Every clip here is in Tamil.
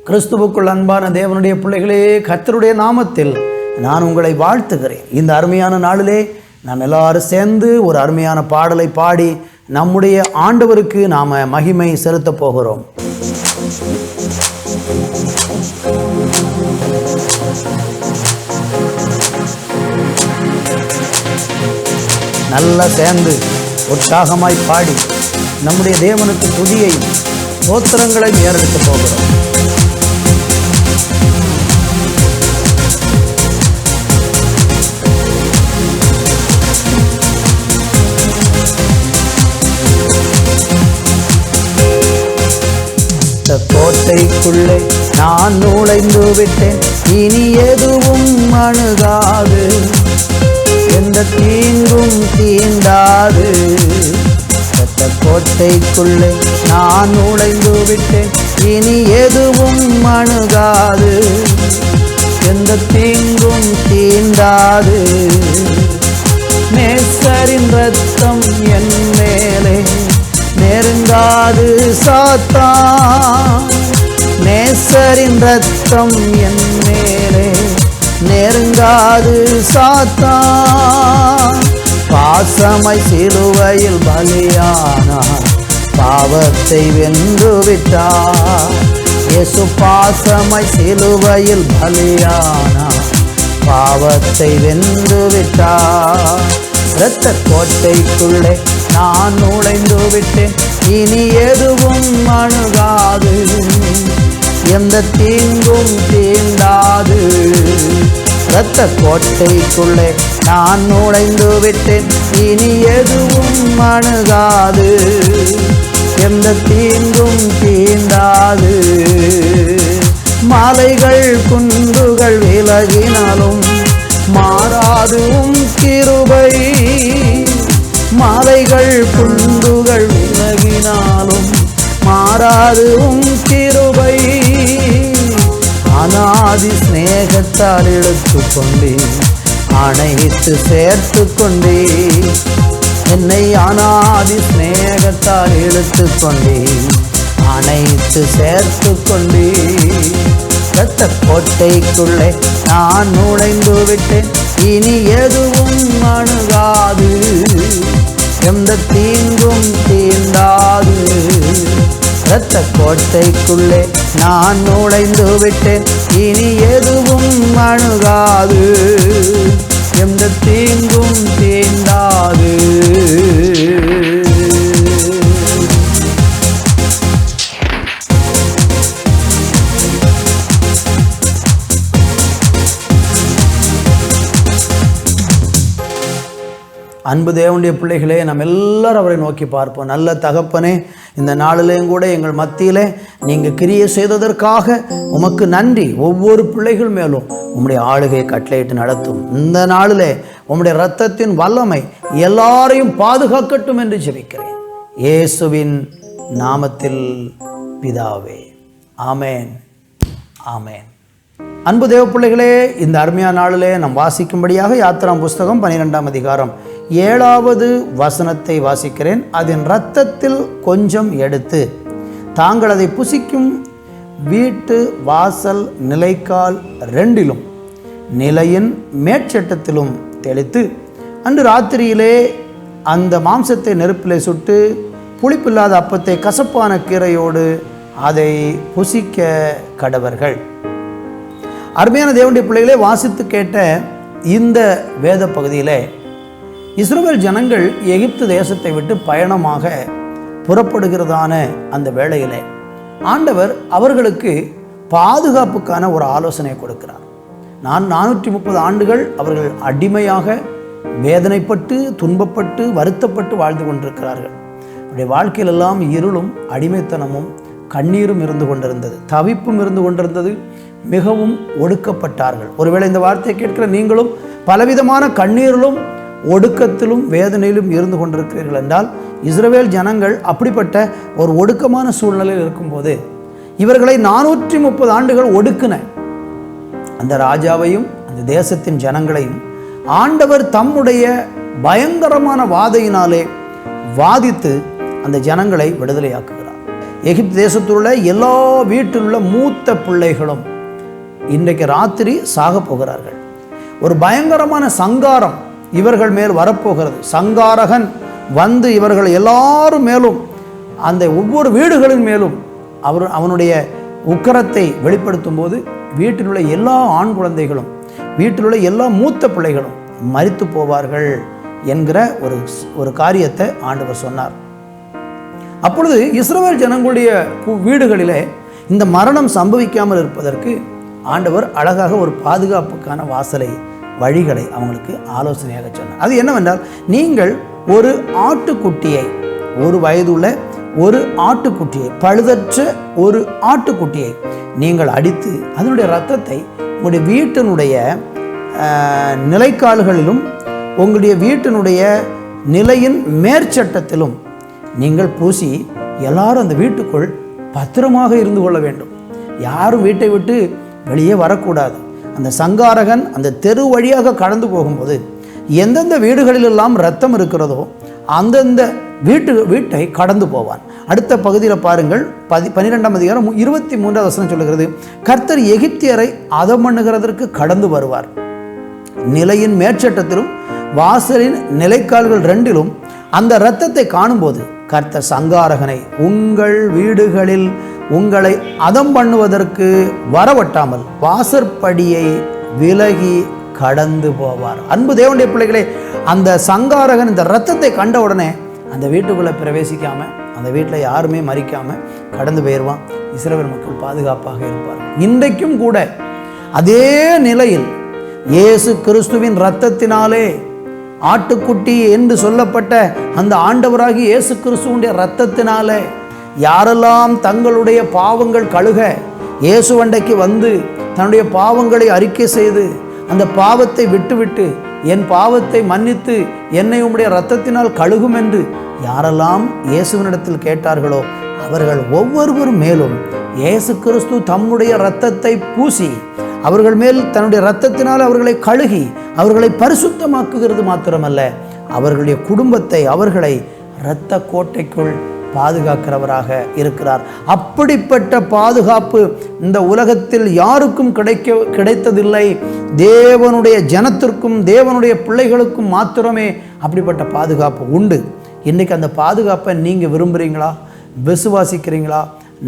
கிறிஸ்துவுக்குள் அன்பான தேவனுடைய பிள்ளைகளே, கர்த்தருடைய நாமத்தில் நான் உங்களை வாழ்த்துகிறேன். இந்த அருமையான நாளிலே நாம் எல்லாரும் சேர்ந்து ஒரு அருமையான பாடலை பாடி நம்முடைய ஆண்டவருக்கு நாம் மகிமை செலுத்தப் போகிறோம். நல்லா சேர்ந்து உற்சாகமாய் பாடி நம்முடைய தேவனுக்கு துதியையும் ஸ்தோத்திரங்களையும் ஏறெடுத்து போகிறோம். கோட்டைக்குள்ளே நான் நுழைந்து விட்டேன், இனி எதுவும் அணுகாது, எந்த தீங்கும் தீண்டாது. கோட்டைக்குள்ளே நான் நுழைந்து விட்டேன், இனி எதுவும் அணுகாது, எந்த தீங்கும் தீண்டாது. நேசரின் இரத்தம் என் மேலே நெருங்காது சாத்தான், நேசரின் இரத்தம் என் மேலே நெருங்காது சாத்தான். பாசமாய் சிலுவையில் பலியானார், பாவத்தை வென்று விட்டார். இயேசு பாசமாய் சிலுவையில் பலியானார், பாவத்தை வென்று விட்டார். இரத்த கோட்டைக்குள்ளே நான் நுழைந்து விட்டேன், இனி எதுவும் அணுகாது, எந்த தீங்கும் தீண்டாது. இரத்த கோட்டைக்குள்ளே நான் நுழைந்து விட்டேன், இனி எதுவும் அணுகாது, எந்த தீங்கும் தீண்டாது. மலைகள் குன்றுகள் விலகினாலும் மாறாது உம் கிருபை, மலைகள் குன்றுகள் விலகினாலும் மாறாது உம் கிருபை. அநாதி ஸ்நேகத்தால் இழுத்து கொண்டே அணைத்து சேர்த்து கொண்டே, என்னை அநாதி ஸ்நேகத்தால் இழுத்து கொண்டே அணைத்து சேர்த்து கொண்டே. இரத்த கோட்டைக்குள்ளே நான் நுழைந்து விட்டேன், இனி எதுவும் அணுகாது, எந்த தீங்கும் தீண்டாது. இரத்த கோட்டைக்குள்ளே நான் நுழைந்து விட்டேன், இனி எதுவும் அணுகாது, எந்த தீங்கும் தீண்டாது. அன்பு தேவனுடைய பிள்ளைகளே, நம்ம எல்லாரும் அவரை நோக்கி பார்ப்போம். நல்ல தகப்பனே, இந்த நாளிலேயும் கூட எங்கள் மத்தியிலே நீங்கள் கிரியை செய்ததற்காக உமக்கு நன்றி. ஒவ்வொரு பிள்ளைகள் மேலும் உம்முடைய ஆளுகை கட்டளையிட்டு நடத்தும். இந்த நாளிலே உம்முடைய இரத்தத்தின் வல்லமை எல்லாரையும் பாதுகாக்கட்டும் என்று ஜெபிக்கிறேன், இயேசுவின் நாமத்தில் பிதாவே, ஆமேன், ஆமேன். அன்பு தேவ பிள்ளைகளே, இந்த அருமையான நாளிலே நாம் வாசிக்கும்படியாக யாத்திராம் புஸ்தகம் 12ஆம் அதிகாரம் 7வது வசனத்தை வாசிக்கிறேன். அதன் இரத்தத்தில் கொஞ்சம் எடுத்து தாங்கள் அதை புசிக்கும் வீட்டு வாசல் நிலைக்கால் 2லும் நிலையின் மேற்சட்டத்திலும் தெளித்து, அன்று ராத்திரியிலே அந்த மாம்சத்தை நெருப்பிலே சுட்டு புளிப்பில்லாத அப்பத்தை கசப்பான கீரையோடு அதை புசிக்க கடவர்கள். அருமையான தேவனுடைய பிள்ளைகளே, வாசித்து கேட்ட இந்த வேத பகுதியிலே இஸ்ரவேல் ஜனங்கள் எகிப்து தேசத்தை விட்டு பயணமாக புறப்படுகிறதான அந்த வேளையிலே ஆண்டவர் அவர்களுக்கு பாதுகாப்புக்கான ஒரு ஆலோசனை கொடுக்கிறார். 430 ஆண்டுகள் அவர்கள் அடிமையாக வேதனைப்பட்டு துன்பப்பட்டு வருத்தப்பட்டு வாழ்ந்து கொண்டிருக்கிறார்கள். அவருடைய வாழ்க்கையிலெல்லாம் இருளும் அடிமைத்தனமும் கண்ணீரும் இருந்து கொண்டிருந்தது, தவிப்பும் இருந்து கொண்டிருந்தது, மிகவும் ஒடுக்கப்பட்டார்கள். ஒருவேளை இந்த வார்த்தையை கேட்கிற நீங்களும் பலவிதமான கண்ணீரிலும் ஒடுக்கத்திலும் வேதனையிலும் இருந்து கொண்டிருக்கிறீர்கள் என்றால், இஸ்ரவேல் ஜனங்கள் அப்படிப்பட்ட ஒரு ஒடுக்கமான சூழ்நிலையில் இருக்கும்போது இவர்களை 430 ஆண்டுகள் ஒடுக்கின அந்த ராஜாவையும் அந்த தேசத்தின் ஜனங்களையும் ஆண்டவர் தம்முடைய பயங்கரமான வாதையினாலே வாதித்து அந்த ஜனங்களை விடுதலையாக்குகிறார். எகிப்து தேசத்தில் உள்ள எல்லா வீட்டில் உள்ள மூத்த பிள்ளைகளும் இன்றைக்கு ராத்திரி சாக போகிறார்கள். ஒரு பயங்கரமான சங்காரம் இவர்கள் மேல் வரப்போகிறது. சங்காரகன் வந்து இவர்கள் எல்லாரும் மேலும், அந்த ஒவ்வொரு வீடுகளின் மேலும் அவனுடைய உக்கரத்தை வெளிப்படுத்தும் போது வீட்டில் உள்ள எல்லா ஆண் குழந்தைகளும் வீட்டில் உள்ள எல்லா மூத்த பிள்ளைகளும் மரித்து போவார்கள் என்கிற ஒரு காரியத்தை ஆண்டவர் சொன்னார். அப்பொழுது இஸ்ரவேல் ஜனங்களுடைய வீடுகளிலே இந்த மரணம் சம்பவிக்காமல் இருப்பதற்கு ஆண்டவர் அழகாக ஒரு பாதுகாப்புக்கான வழிகளை அவங்களுக்கு ஆலோசனையாக சொன்னார். அது என்னவென்றால், நீங்கள் ஒரு ஆட்டுக்குட்டியை, ஒரு வயதுள்ள ஒரு ஆட்டுக்குட்டியை, பழுதற்ற ஒரு ஆட்டுக்குட்டியை நீங்கள் அடித்து அதனுடைய இரத்தத்தை உங்களுடைய வீட்டினுடைய நிலைக்கால்களிலும் உங்களுடைய வீட்டினுடைய நிலையின் மேற்சட்டத்திலும் நீங்கள் பூசி எல்லாரும் அந்த வீட்டுக்குள் பத்திரமாக இருந்து கொள்ள வேண்டும். யாரும் வீட்டை விட்டு வெளியே வரக்கூடாது. அந்த சங்காரகன் அந்த தெரு வழியாக கடந்து போகும்போது எந்தெந்த வீடுகளிலெல்லாம் இரத்தம் இருக்கிறதோ அந்தந்த வீட்டை கடந்து போவான். அடுத்த பகுதியில் பாருங்கள், 12ஆம் அதிகாரம் 23ஆவது வசனம் சொல்லுகிறது, கர்த்தர் எகிப்தியரை அதம் பண்ணுகிறதற்கு கடந்து வருவார். நிலையின் மேற்சட்டத்திலும் வாசலின் நிலைக்கால்கள் 2லும் அந்த இரத்தத்தை காணும்போது கர்த்தர் சங்காரகனை உங்கள் வீடுகளில் உங்களை அதம் பண்ணுவதற்கு வரவட்டாமல் வாசற்படியை விலகி கடந்து போவார். அன்பு தேவனுடைய பிள்ளைகளே, அந்த சங்காரகன் இந்த இரத்தத்தை கண்ட உடனே அந்த வீட்டுக்குள்ளே பிரவேசிக்காம, அந்த வீட்டில் யாருமே மறிக்காம கடந்து போயிடுவான். இஸ்ரவேல் மக்கள் பாதுகாப்பாக இருப்பார். இன்றைக்கும் கூட அதே நிலையில் இயேசு கிறிஸ்துவின் இரத்தத்தினாலே, ஆட்டுக்குட்டி என்று சொல்லப்பட்ட அந்த ஆண்டவராகி இயேசு கிறிஸ்துவினுடைய இரத்தத்தினாலே யாரெல்லாம் தங்களுடைய பாவங்கள் கழுக இயேசுவண்டைக்கு வந்து தன்னுடைய பாவங்களை அறிக்கை செய்து அந்த பாவத்தை விட்டுவிட்டு என் பாவத்தை மன்னித்து என்னை உம்முடைய இரத்தத்தினால் கழுகும் என்று யாரெல்லாம் இயேசுவினிடத்தில் கேட்டார்களோ அவர்கள் ஒவ்வொருவர் மேலும் இயேசு கிறிஸ்து தம்முடைய இரத்தத்தை பூசி அவர்கள் மேல் தன்னுடைய இரத்தத்தினால் அவர்களை கழுகி அவர்களை பரிசுத்தமாக்குகிறது மாத்திரமல்ல, அவர்களுடைய குடும்பத்தை அவர்களை இரத்த கோட்டைக்குள் பாதுகாக்கிறவராக இருக்கிறார். அப்படிப்பட்ட பாதுகாப்பு இந்த உலகத்தில் யாருக்கும் கிடைத்ததில்லை. தேவனுடைய ஜனத்திற்கும் தேவனுடைய பிள்ளைகளுக்கும் மாத்திரமே அப்படிப்பட்ட பாதுகாப்பு உண்டு. இன்றைக்கு அந்த பாதுகாப்பை நீங்கள் விரும்புகிறீங்களா? விசுவாசிக்கிறீங்களா?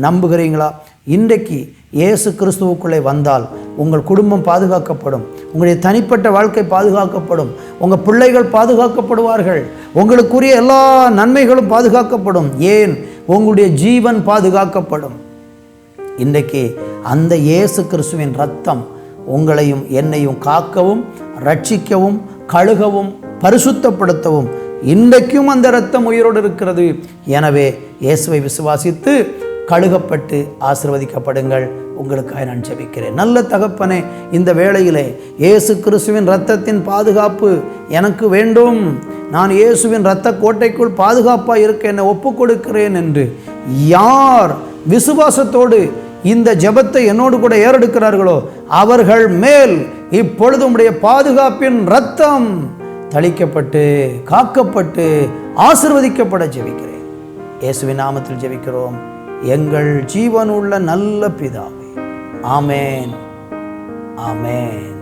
நம்புகிறீங்களா? இன்றைக்கு இயேசு கிறிஸ்துவுக்குள்ளே வந்தால் உங்கள் குடும்பம் பாதுகாக்கப்படும், உங்களுடைய தனிப்பட்ட வாழ்க்கை பாதுகாக்கப்படும், உங்கள் பிள்ளைகள் பாதுகாக்கப்படுவார்கள், உங்களுக்குரிய எல்லா நன்மைகளும் பாதுகாக்கப்படும். ஏன்? உங்களுடைய ஜீவன் பாதுகாக்கப்படும். இன்றைக்கு அந்த இயேசு கிறிஸ்துவின் இரத்தம் உங்களையும் என்னையும் காக்கவும் ரட்சிக்கவும் கழுகவும் பரிசுத்தப்படுத்தவும் இன்றைக்கும் அந்த இரத்தம் உயிரோடு இருக்கிறது. எனவே இயேசுவை விசுவாசித்து கழுகப்பட்டு ஆசீர்வதிக்கப்படுங்கள். உங்களுக்காக நான் ஜெபிக்கிறேன். நல்ல தகப்பனே, இந்த வேளையிலே இயேசு கிறிஸ்துவின் இரத்தத்தின் பாதுகாப்பு எனக்கு வேண்டும், நான் இயேசுவின் இரத்த கோட்டைக்குள் பாதுகாப்பாக இருக்க என்னை ஒப்பு கொடுக்கிறேன் என்று யார் விசுவாசத்தோடு இந்த ஜெபத்தை என்னோடு கூட ஏறெடுக்கிறார்களோ அவர்கள் மேல் இப்பொழுது உம்முடைய பாதுகாப்பின் இரத்தம் தளிக்கப்பட்டு காக்கப்பட்டு ஆசீர்வதிக்கப்பட ஜெபிக்கிறேன். இயேசுவின் நாமத்தில் ஜெபிக்கிறோம் எங்கள் ஜீவனுள்ள நல்ல பிதாவே. ஆமேன், ஆமேன்.